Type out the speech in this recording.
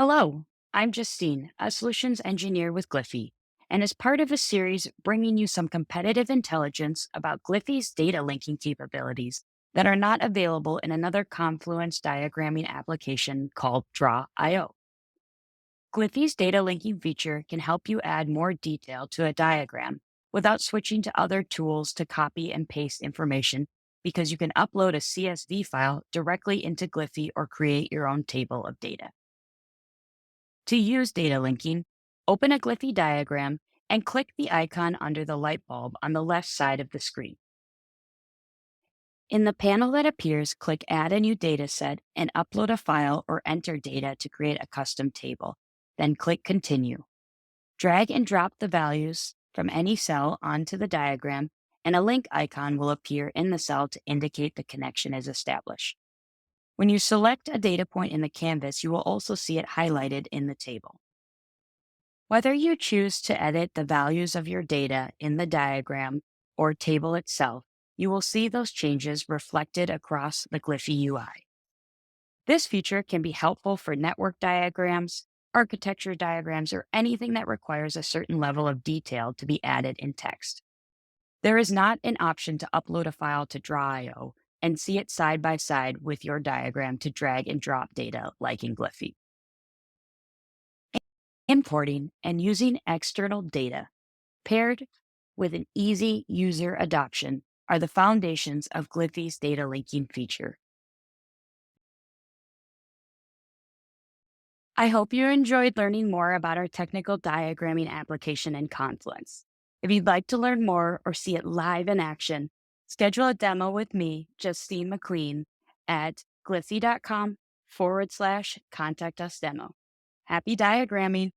Hello, I'm Justine, a solutions engineer with Gliffy, and as part of a series bringing you some competitive intelligence about Gliffy's data linking capabilities that are not available in another Confluence diagramming application called Draw.io. Gliffy's data linking feature can help you add more detail to a diagram without switching to other tools to copy and paste information because you can upload a CSV file directly into Gliffy or create your own table of data. To use data linking, open a Gliffy diagram and click the icon under the light bulb on the left side of the screen. In the panel that appears, click Add a new data set and upload a file or enter data to create a custom table. Then click Continue. Drag and drop the values from any cell onto the diagram, and a link icon will appear in the cell to indicate the connection is established. When you select a data point in the canvas, you will also see it highlighted in the table. Whether you choose to edit the values of your data in the diagram or table itself, you will see those changes reflected across the Gliffy UI. This feature can be helpful for network diagrams, architecture diagrams, or anything that requires a certain level of detail to be added in text. There is not an option to upload a file to Draw.io and see it side by side with your diagram to drag and drop data like in Gliffy. Importing and using external data paired with an easy user adoption are the foundations of Gliffy's data linking feature. I hope you enjoyed learning more about our technical diagramming application in Confluence. If you'd like to learn more or see it live in action, schedule a demo with me, Justine McQueen, at gliffy.com/contact us demo. Happy diagramming!